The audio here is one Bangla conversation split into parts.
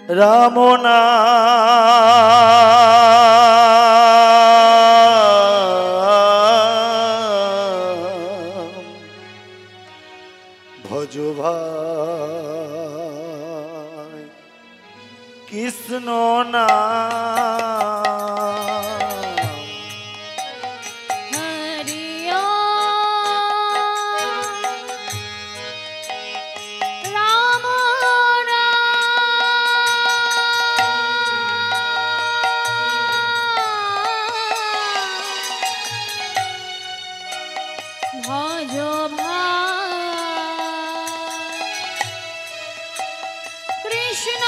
রাম নাম ভজ ভাই কৃষ্ণ নাম হরিও রাম ভজ কৃষ্ণ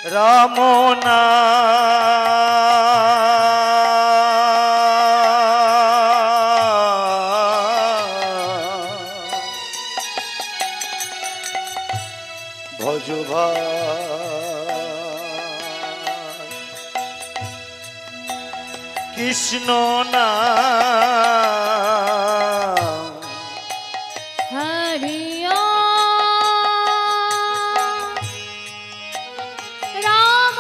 রাম ভজ ভাই কৃষ্ণ নাম হরিও রাম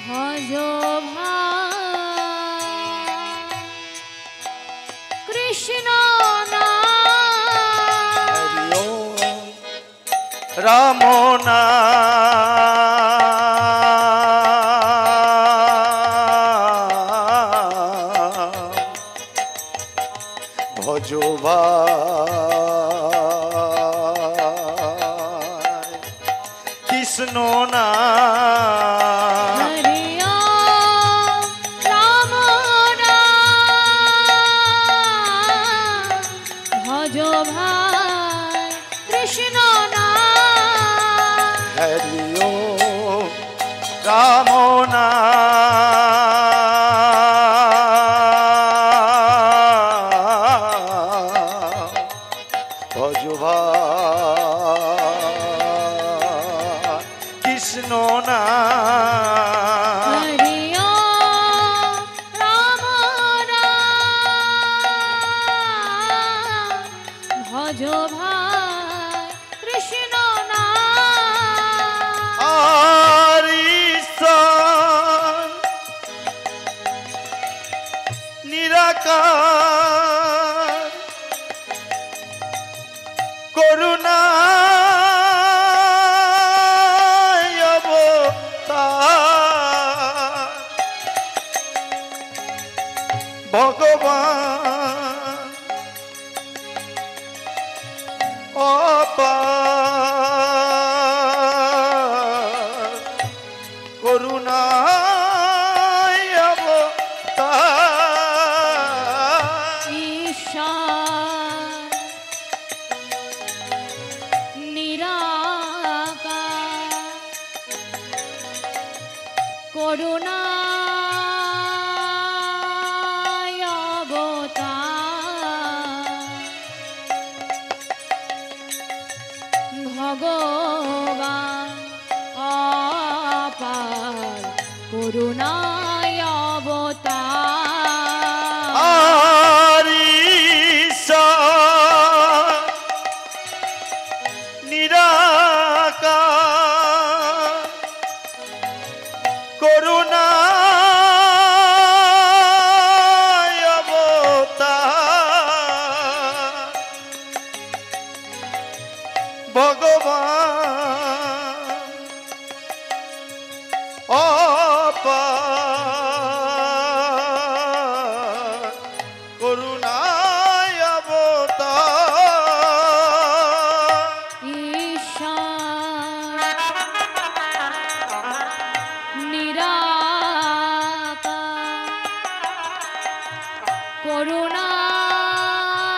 ভজ কৃষ্ণ রাম নাম ভজ ভাই কৃষ্ণ নাম হরিও রাম ভজ ভাই কৃষ্ণ হরিও রাম নাম ভজ ভাই কৃষ্ণ নাম হরিও রাম ভজ ভাই কৃষ্ণ আরিসন নিরাকার করুণা ভগবান অপার করুণায় অবতার ঈশ্বর নিরাকার করুণা ভগবান অপার করুণায় অবতার আরিসন নিরাকার করুণায় অবতার ভগবান অপার করুণায় অবতার ঈশ্বর নিরাকার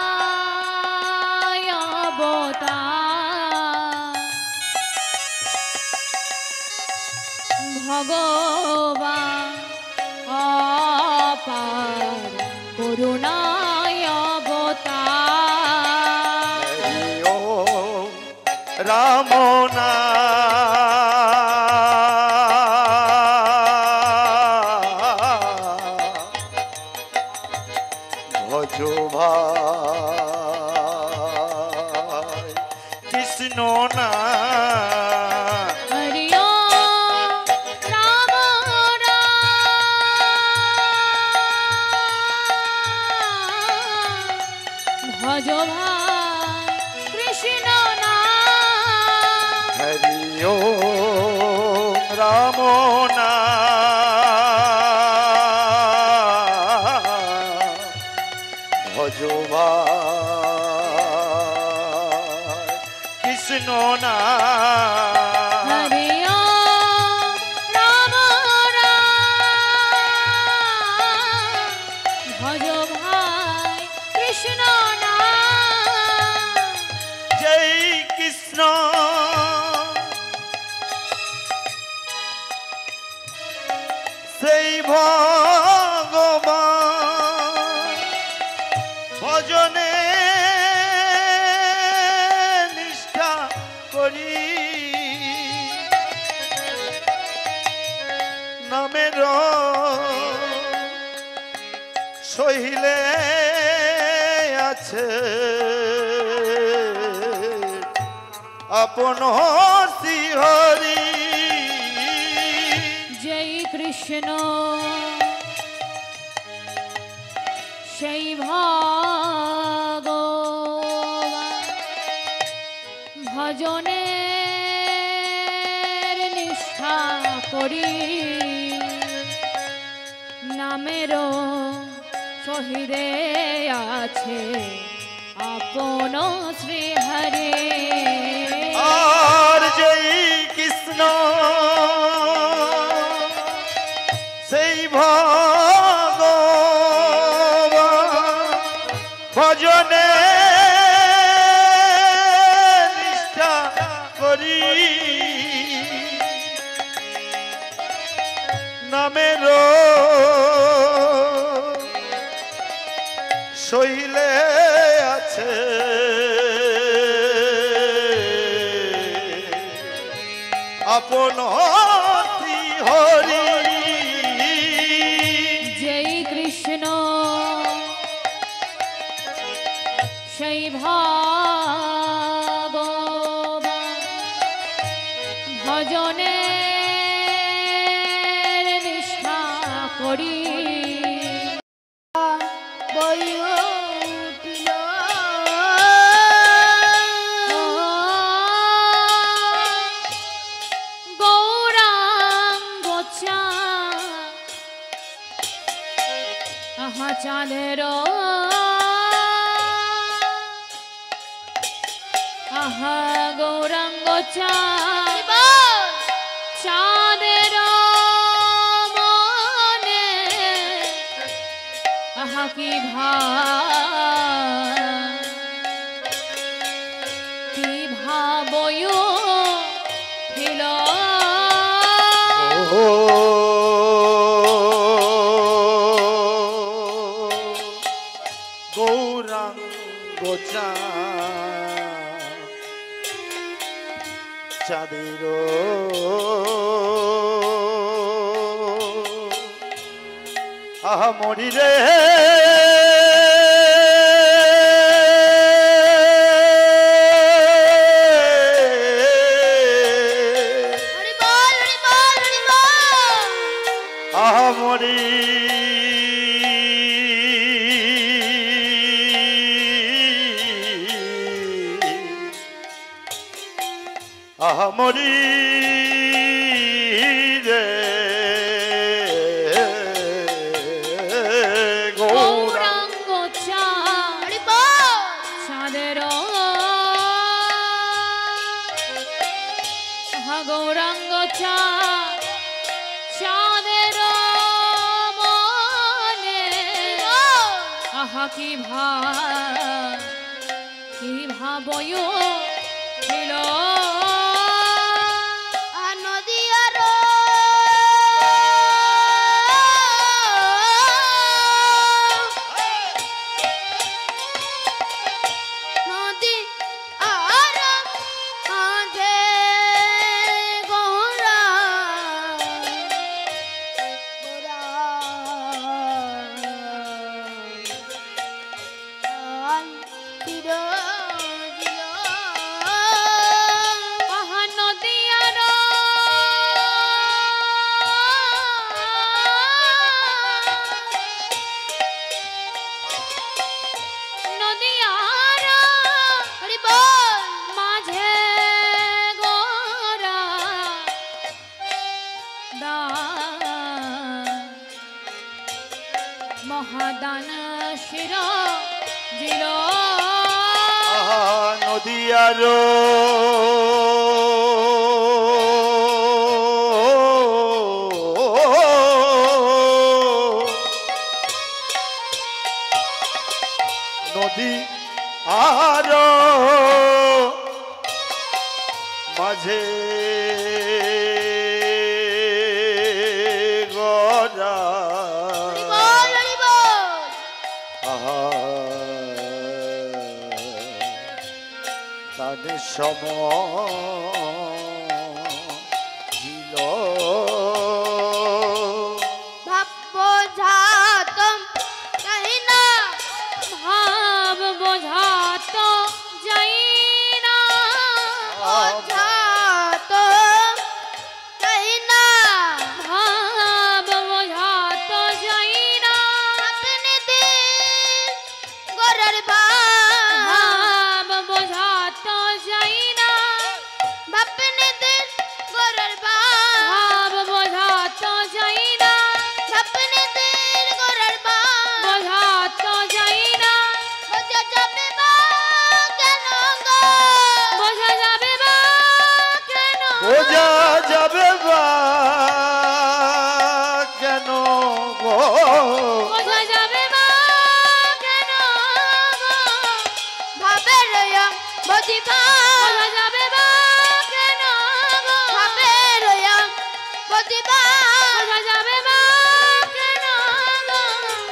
করুণায় অবতার ভগবান অপার করুণায় অবতার রাম নাম ওম রাম নাম ভজ ভাই কৃষ্ণ নাম হরে ওম রাম রাম ভজ ভাই কৃষ্ণ নাম জয় কৃষ্ণ সেই ভগবান ভজনে নিষ্ঠা করি নামের সহিলে আছে আপন শ্রীহরি জয় কৃষ্ণ সেই ভগবান ভজনের নিষ্ঠা করি নামেরও শহীদে আছে আপন শ্রীহরে আর জয় কৃষ্ণ সেই ভগবান ভজনে নিষ্ঠা করি নামের শৈলে আছে আপন হরি জয় কৃষ্ণ সেই ভগবান ভজনের নিষ্ঠা করি চাঁদের আহা গৌরাঙ্গ চাঁদের মনে আহা কি ভাবয় ছিল গৌরাঙ্গ চাঁদের আহা মরি রে আহা মরি আহা মরি রে গৌরাঙ্গ চাঁদের গৌরাঙ্গ চাঁদের মনে আহা কি ভাবয় ছিল মহাদান শির জিল নদিয়ার নদী আর মাঝে গড়া তাদের সম ছিল ভাব বোঝাতম চাই না ভাব বোঝাত যাই না বোঝাতম চাই না ভাব বোঝাত যাই না আপনি দিন গড়ার ভাব ভাব বোঝাত যাই না আপনি দিন গড়ার ভাব ভাব বোঝাত যাই না আপনি দিন গড়ার ভাব বোঝাত যাই না বোঝা যাবে বা কেন গো বোঝা যাবে বা কেন বোঝা যাবে বা কেন গো বোঝা যাবে বা কেন গো ভাবের বদিবা বোঝা যাবে বা কেন গো ভাবের বদিবা বোঝা যাবে বা কেন গো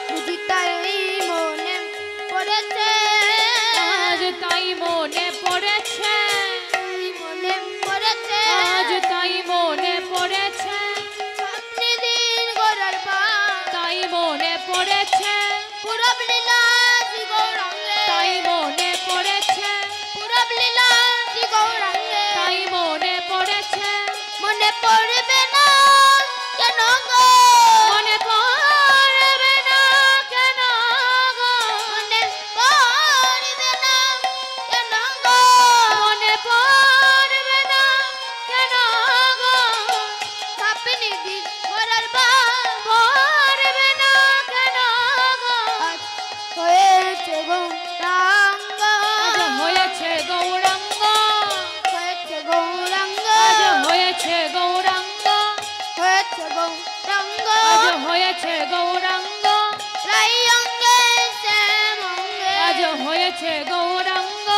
বুঝিতাই মনে পড়েছে আজ তাই মনে পড়েছে মনে পড়েছে আজ তাই মনে পড়েছে আপনি দিন গড়ার পা তাই মনে পড়েছে পুরব লীলা শ্রী গৌরাঙ্গে তাই মনে পড়েছে পুরব লীলা শ্রী গৌরাঙ্গে তাই মনে পড়েছে মনে পড়বে না কেন গো মনে পড়বে না কেন গো মনে পড়বে না কেন গো মনে পড়বে না কেন গো আপনি দিন গড়ার পা পড়বে না কেন গো হয়েছে গৌরাঙ্গ আজ হয়েছে গৌরাঙ্গ হয়েছে গৌরাঙ্গ আজ হয়েছে গৌরাঙ্গ হয়েছে গৌরাঙ্গ আজ হয়েছে গৌরাঙ্গ রাই অঙ্গে শ্যামঙ্গে আজ হয়েছে গৌরাঙ্গ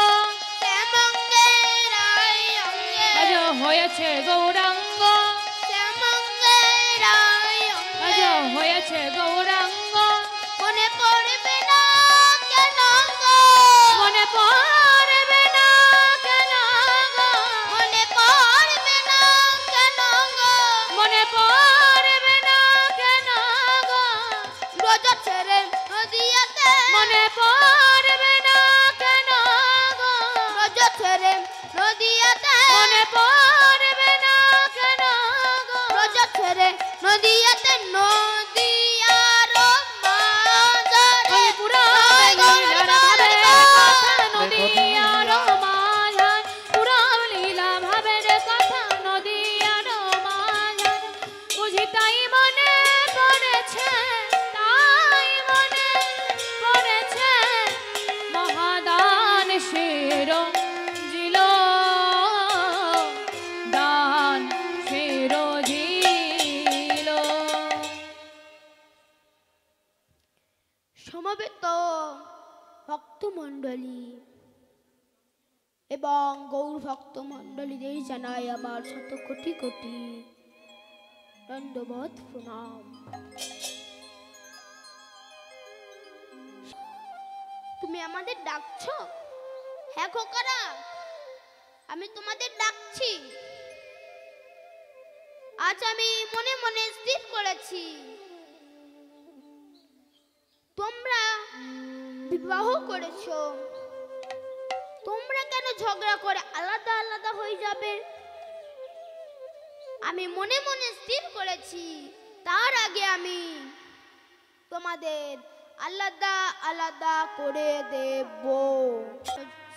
শ্যামঙ্গে রাই অঙ্গে আজ হয়েছে গৌরাঙ্গ শ্যামঙ্গে রাই আজ অঙ্গে হয়েছে গৌরাঙ্গ মনে পড়বে না কেন গো মনে পড়বে না কেন গো মনে পড়বে না কেন গো মনে পড়বে না কেন গো রোজ ছেড়ে নদিয়াতে মনে পড়বে না কেন গো রোজ ছেড়ে নদিয়াতে মনে পড়বে না কেন গো রোজ ছেড়ে নদিয়াতে নদিয়ার মাঝারে ওই পুরা লীলার ভাবে কথা নদী আর মাঝার পুরা লীলা ভাবের কথা নদী আর মাঝার বুঝি তাই মনে পড়েছে তাই মনে পড়েছে মহাদান শির জিল দান শির জিল সমবেত ভক্তমণ্ডলী এবং গৌর ভক্তমণ্ডলীদের জানাই আমার শত কোটি কোটি দণ্ডবত প্রণাম। তুমি আমাদের ডাকছো? হ্যাঁ খোকারা, আমি তোমাদের ডাকছি। আজ আমি মনে মনে স্থির করেছি তোমরা বিবাহ করেছো, তোমরা কেন ঝগড়া করে আলাদা আলাদা হয়ে যাবে? আমি মনে মনে স্থির করেছি তার আগে আমি তোমাদের আলাদা আলাদা করে দেব।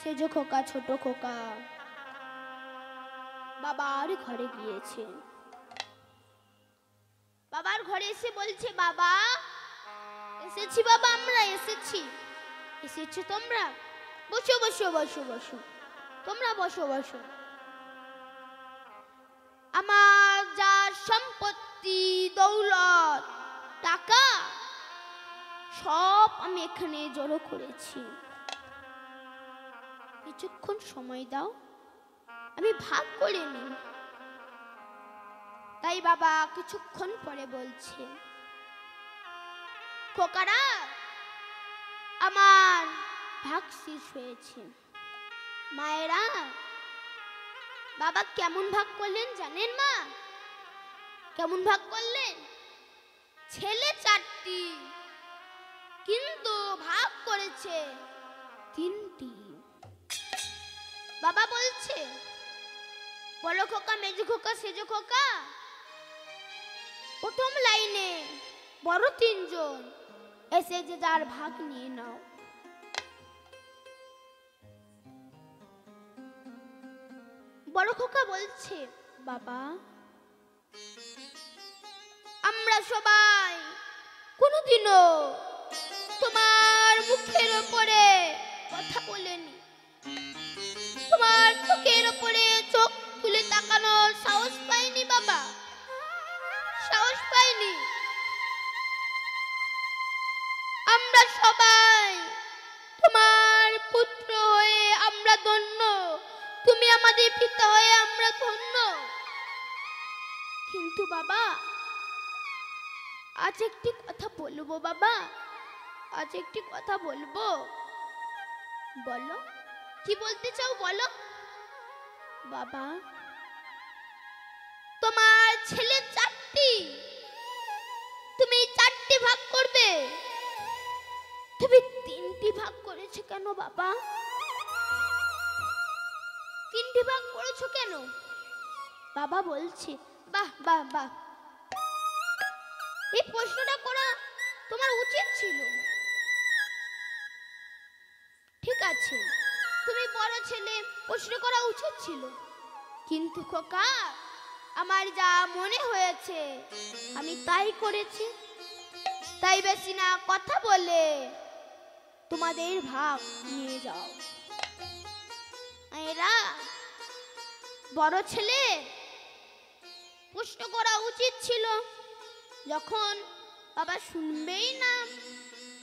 সেজো খোকা, ছোট খোকা বাবার ঘরে গিয়েছে। বাবার ঘরে এসে বলছে, বাবা এসেছি বাবা, আমরা এসেছি। এসেছো তোমরা? বসো বসো বসো বসো, তোমরা বসো বসো। আমার যা সম্পত্তি, দৌলত, টাকা সব আমি এখানে জড়ো করেছি। কিছুক্ষণ সময় দাও, আমি ভাগ করে নিই। তাই বাবা কিছুক্ষণ পরে বলছে, খোকারা, আমার ভাগ শেষ হয়েছে। মায়েরা, বাবা কেমন ভাগ করলেন জানেন মা? কেমন ভাগ করলেন? ছেলে 4টি, কিন্তু ভাগ করেছে 3টি। বাবা বলছে, বড় খোকা, মেজো খোকা, সেজো খোকা, প্রথম লাইনে বড় 3 জন এসে যে যার ভাগ নিয়ে নাও। বড় খোকা বলছে, বাবা, আমরা সবাই কোনোদিনও তোমার মুখের উপরে কথা বলিনি, তোমার চোখের উপরে চোখ তুলে তাকানোর সাহস পাইনি বাবা, সাহস পাইনি। আমরা সবাই তোমার পুত্র হয়ে আমরা ধন্য, তুমি আমাদের পিতা হয়ে আমরা ধন্য। কিন্তু বাবা, আজ একটি কথা বলবো বাবা, আজ একটি কথা বলবো। বলো, কি বলতে চাও বলো। বাবা, তোমার ছেলে 4টি, তুমি 4টি ভাগ করবে, তুমি 3টি ভাগ করেছো কেন বাবা? 3টি ভাগ করেছো কেন? বাবা বলছে, বাহ বাহ বাহ, এই প্রশ্নটা করা তোমার উচিত ছিল। ঠিক আছে, তুমি বড় ছেলে, প্রশ্ন করা উচিত ছিল। কিন্তু খোকা, আমার যা মনে হয়েছে আমি তাই করেছি। তাই বেশি না কথা বলে তোমাদের ভাগ নিয়ে যাও। এরা বড় ছেলে, প্রশ্ন করা উচিত ছিল। যখন বাবা শুনবেই না,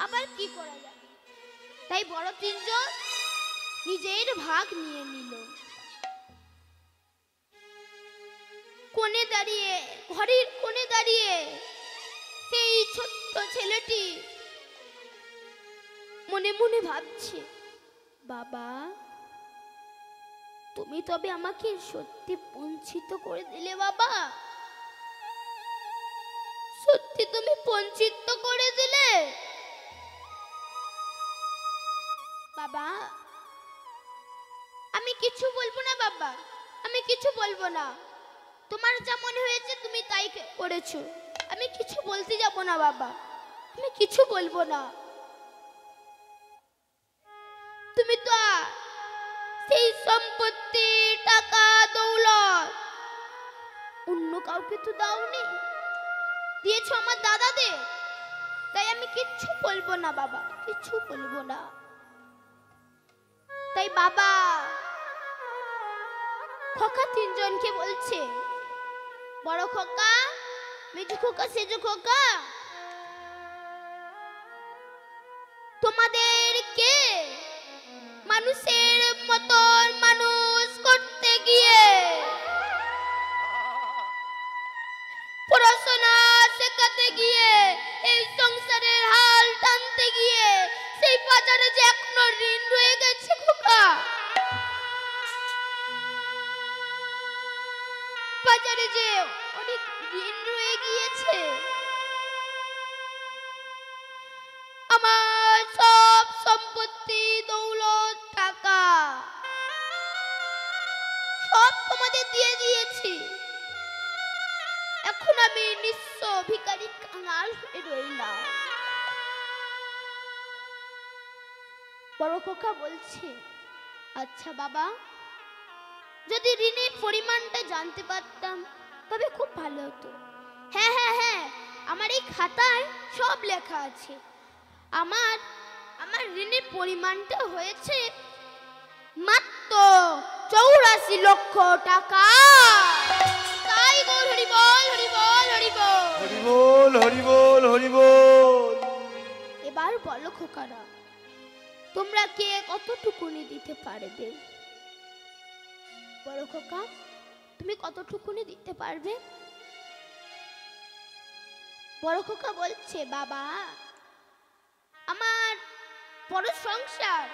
আবার কি করা যায়? তাই বড় 3 জন নিজের ভাগ নিয়ে নিল। কোণে দাঁড়িয়ে, ঘরের কোণে দাঁড়িয়ে সেই ছোট্ট ছেলেটি মনে মনে ভাবছে, বাবা, তুমি তবে আমাকে সত্যি বঞ্চিত করে দিলে বাবা, সত্যি তুমি বঞ্চিত করে দিলে বাবা। আমি কিছু বলবো না বাবা, আমি কিছু বলবো না। তোমার যা মনে হয়েছে তুমি তাই করেছো, আমি কিছু বলতে যাব না বাবা, আমি কিছু বলবো না। তুমি তো সেই সম্পত্তি, টাকা, দৌলত অন্য কাউকে তো দাওনি, দিয়েছো আমার দাদাদের। তাই আমি কিচ্ছু বলবো না বাবা, কিচ্ছু বলবো না। তাই বাবা খোকা 3 জনকে বলছে, বড় খোকা, মেজো খোকা, সেজো খোকা, তোমাদেরকে মানুষের মতন মানুষ করতে গিয়ে, পড়াশোনা শেখাতে গিয়ে, এই সংসারের হাল টানতে গিয়ে, সেই বাজারে যে এখনো ঋণ রয়ে গেছে খোকা, বাজারে যে অনেক ঋণ রয়ে গিয়েছে। আমার সব সম্পত্তি, দৌলত, টাকা সব তোমাদের দিয়ে দিয়েছি। এখন আমি নিঃস্ব ভিখারি কাঙাল হয়ে রইলাম। বড় খোকা বলছে, আচ্ছা বাবা, যদি ঋণের পরিমাণটা জানতে পারতাম তবে খুব ভালো হতো। হ্যাঁ হ্যাঁ হ্যাঁ, আমার এই খাতায় সব লেখা আছে। আমার আমার ঋণের পরিমাণটা হয়েছে মাত্র 84 লক্ষ টাকা। তাই গো হরি বল হরি বল হরি বল। হরি বল হরি বল হরি বল। এবার বলো খোকারা, তোমরা কে কতটুকুনি দিতে পারবে? বড় খোকা, তুমি কতটুকুনি দিতে পারবে? বড় খোকা বলছে, বাবা আমার বড় সংসার,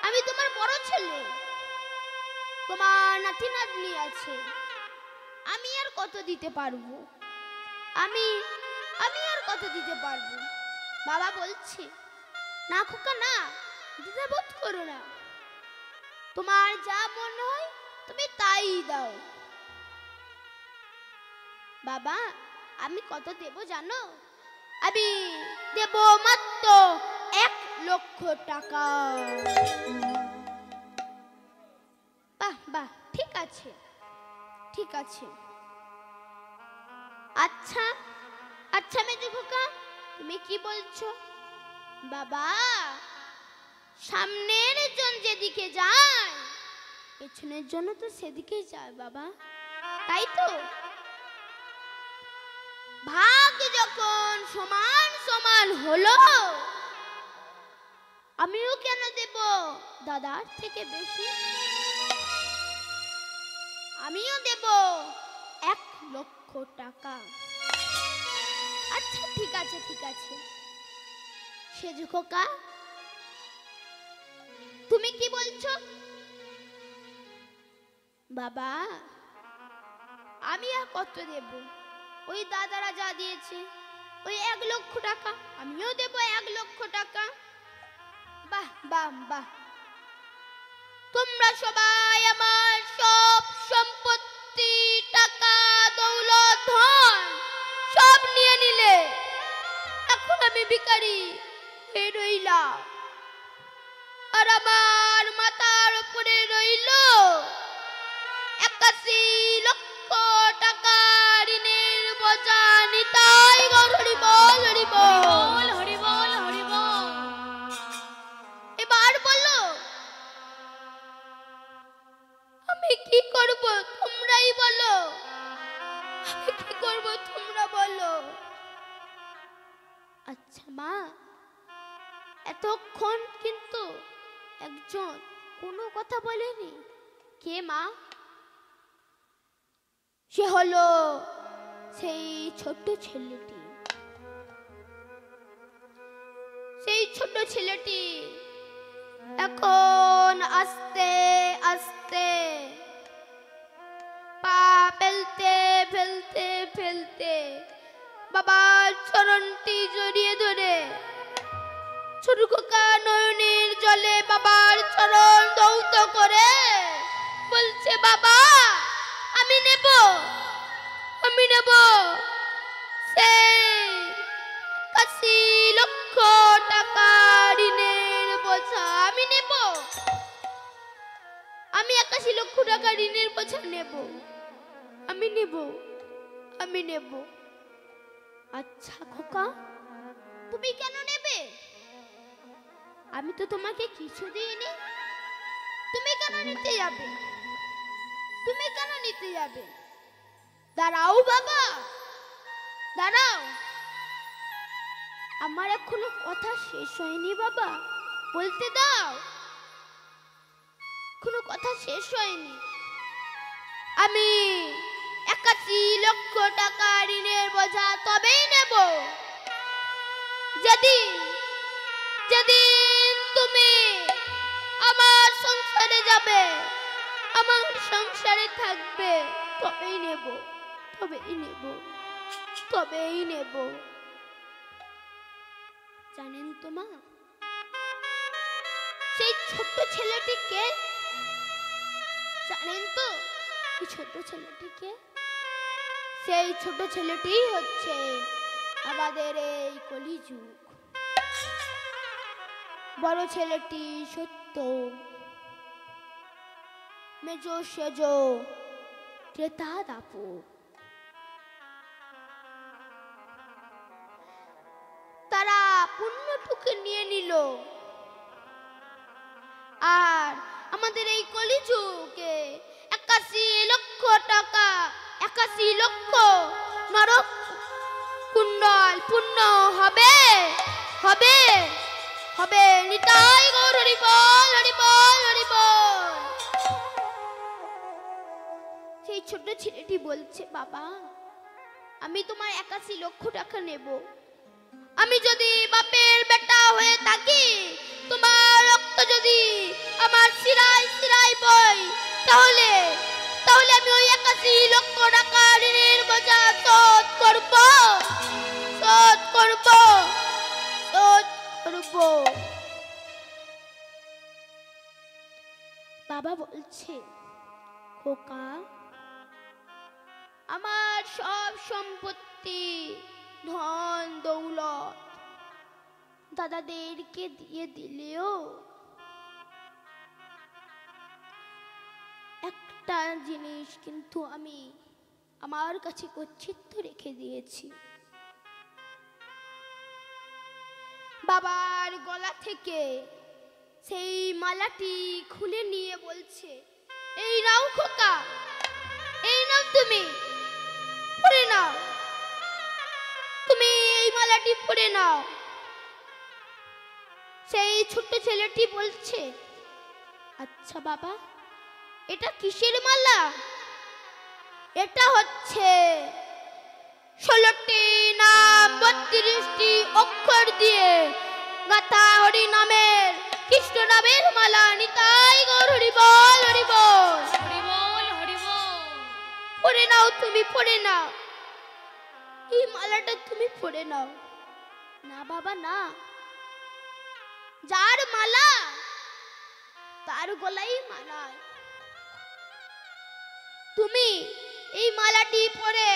আমি তোমার বড় ছেলে, তোমার নাতি নাতনি আছে, আমি আর কত দিতে পারবো? আমি আর কত দিতে পারবো? বাবা বলছে, না খোকা না, দ্বিধাবোধ করো না, তোমার যা মনে হয় তুমি তাই দাও। বাবা আমি কত দেব জানো? আমি দেব মাত্র 1 লক্ষ টাকা। বাহ বাহ, ঠিক আছে ঠিক আছে। আচ্ছা আচ্ছা মেজো খোকা, তুমি কি বলছো? বাবা সামনের জন যেদিকে যায় পেছনের জন্য তো সেদিকেই যায় বাবা, তাই তো? ভাগ যখন সমান সমান হলো, আমিও কেন দেব দাদার থেকে বেশি? আমিও দেব 1 লক্ষ টাকা। আচ্ছা ঠিক আছে ঠিক আছে। সেজু খোকা তুমি কি বলছো? বাবা আমি আর কত দেব? ওই দাদারা যা দিয়েছে ওই 1 লক্ষ টাকা, আমিও দেব 1 লক্ষ টাকা। বাহ বাহ বাহ, তোমরা সবাই আমার সব সম্পত্তি, টাকা, দৌলত, ধন সব নিয়ে নিলে, এখন আমি ভিখারি হয়ে রইলাম, আর আমার মাথার উপরে রইল 81 লক্ষ টাকা ঋণের বোঝা। নিতাই গৌর হরি বল হরি বল হরি বল হরি বল। এবার বলো আমি কি করব? তোমরাই বলো, আমি কি করব তোমরা বলো। আচ্ছা মা, এতক্ষণ কিন্তু একজন কোনো কথা বলেনি। কে মা? সে হলো সেই ছোট্ট ছেলেটি। সেই ছোট্ট ছেলেটি এখন আস্তে আস্তে পা ফেলতে ফেলতে ফেলতে বাবার চরণটি জড়িয়ে ধরে ছোট খোকা নয়নের জলে বাবার চরণ ধৌত করে বলছে, বাবা আমি নেব আমি নেব সেই 81 লক্ষ টাকা ঋণের বোঝা আমি নেব। আমি 81 লক্ষ টাকা ঋণের বোঝা নেব, আমি নেব আমি নেব। আচ্ছা খোকা তুমি কেন নেবে? আমি তো তোমাকে কিছু দিইনি, তুমি কেন নিতে যাবে? তুমি কেন নিতে যাবে? দাঁড়াও বাবা দাঁড়াও, আমার এখনো কথা শেষ হয়নি বাবা, বলতে দাও, কোনো কথা শেষ হয়নি। আমি 81 লক্ষ টাকা ঋণের বোঝা তবেই নেব যেদিন যেদিন তুমি আমার সংসারে যাবে, আমার সংসারে থাকবে, তবেই নেব তবেই নেব তবেই নেব। জানেন তো মা সেই ছোট্ট ছেলেটিকে? জানেন তো এই ছোট্ট ছেলেটিকে? সেই ছোট ছেলেটি হচ্ছে আমাদের এই কলিযুগ। বড় ছেলেটি সত্য, মেজো সেজো ত্রেতা দাপর। তারা পুণ্যটুকু নিয়ে নিল। আর আমাদের এই কলিযুগে 81 লক্ষ টাকা, 81 লক্ষ নরক কুণ্ডল পূর্ণ হবে হবে হবে। নিতাই গৌর হরি বল, হরি বল, হরি বল। সেই ছোট ছেলেটি বলছে, বাবা আমি তোমার 81 লক্ষ টাকা নেব। আমি যদি বাপের বেটা হয়ে থাকি, তোমার রক্ত যদি আমার শিরায় শিরায় বয়, তাহলে তাহলে আমি ওই 81 লক্ষ টাকা ঋণের বোঝা শোধ করব, শোধ করব, শোধ করব। বাবা বলছে, খোকা আমার সব সম্পত্তি ধন দৌলত দাদাদেরকে দিয়ে দিলেও একটা জিনিস কিন্তু আমি আমার কাছে গচ্ছিত রেখে দিয়েছি। বাবার গলা থেকে সেই মালাটি খুলে নিয়ে বলছে, এই নাও খোকা, এই নাও, তুমি পরে নাও, তুমি এই মালাটি পরে নাও। সেই ছোট্ট ছেলেটি বলছে, আচ্ছা বাবা, এটা কিসের মালা? এটা হচ্ছে 16টি নাম 32টি অক্ষর দিয়ে গাথা হরি নামের, কৃষ্ণ নামের মালা। নিতাই গৌর হরি বল, হরি বল, হরি বল, হরি বল। পরে নাও, তুমি পরে নাও, এই মালাটা তুমি পরে নাও। না বাবা না, যার মালা তার গলায় মানায়। তুমি এই মালাটি পরে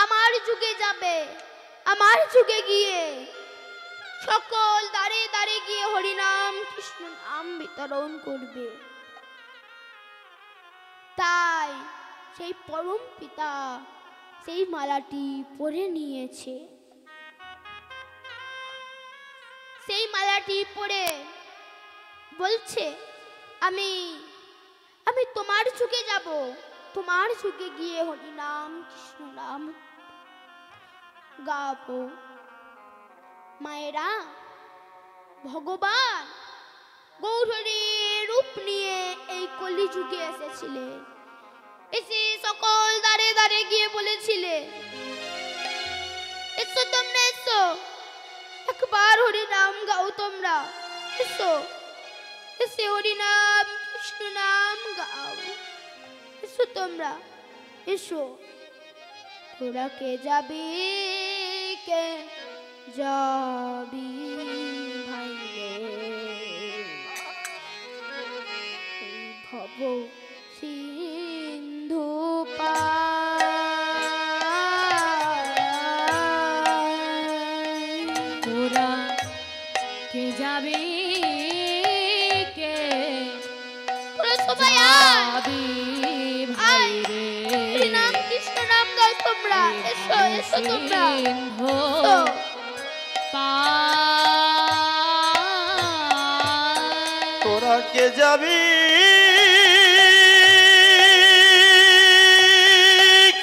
আমার যুগে যাবে, আমার যুগে গিয়ে সকল দাঁড়ে দাঁড়ে গিয়ে হরিনাম কৃষ্ণ নাম বিতরণ করবে। তাই সেই পরম পিতা সেই মালাটি পরে নিয়েছে। সেই মালাটি পরে বলছে, আমি আমি তোমার যুগে যাব, তোমার যুগে গিয়ে হরিনাম কৃষ্ণ নাম গাবো। মায়েরা, ভগবান গৌরীর রূপ নিয়ে এই কলিযুগে এসেছিলেন। এসে সকল দাঁড়ে দাঁড়ে গিয়ে বলেছিলেন, এসো তোমরা, এসো একবার হরিনাম গাও তোমরা, এসো, এসে হরিনাম কৃষ্ণ নাম গাও, এসো তোমরা, এসো। তোরা কে যাবি, কে যাবি ভাই রে, ভব সিন্ধু পার। তোরা কে যাবি, কে তোরা সবাই যাবি ভাই রে, নাম কৃষ্ণ নাম গাও তোমরা, এসো, এসো তোমরা, সিন্ধু এসো। পার। তোরা কে যাবি,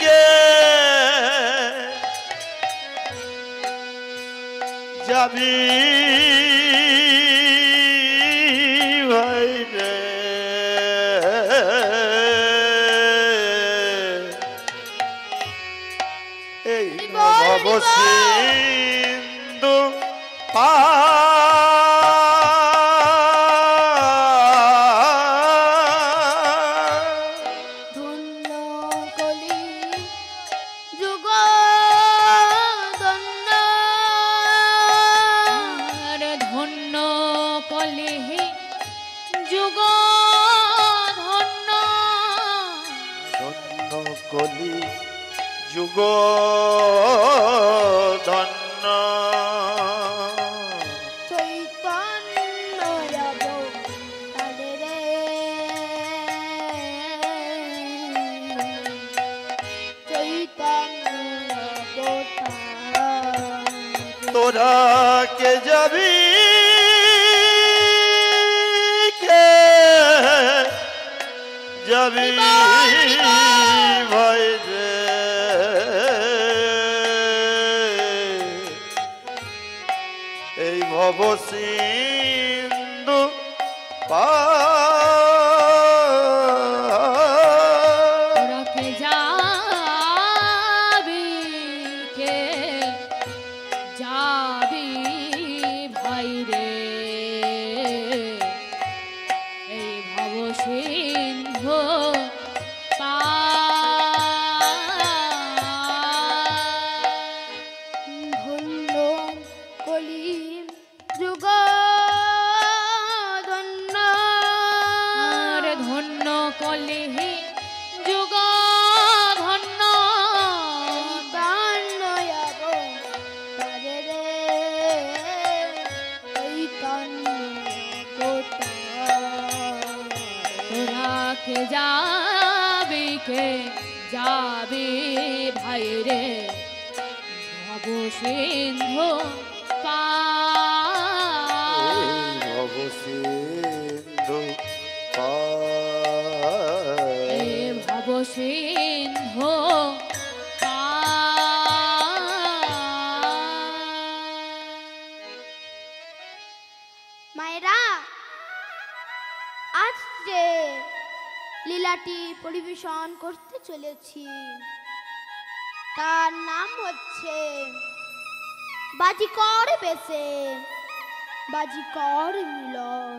কে যাবি ভাই রে, এই ভব সিন্ধু ধন্য কলি যুগ, ধন্য আর ধন্য কলি যুগ, ধন্য ধন্য কলি যুগ, ধন্য চৈতন্য অবতারে রে, চৈতন্য অবতার। তোরা কে যাবি, যাবি ভাই রে এই ভব সিন্ধু তোরা কে যাবি ভাই রে এই ভব সিন্ধু ধন্য কলি যুগ ধন্য আর ধন্য কলিহি যুগ ধন্য কান্ন যাব তারে রে এই কান্ন তোরা কে যাবি ভাই রে ভব সিন্ধু ভব সিন্ধু ভব সিন্ধু মায়েরা আজ যে লীলাটি পরিবেশন করতে চলেছি তার নাম হচ্ছে বাজিকর বেশে বাজিকর মিলন।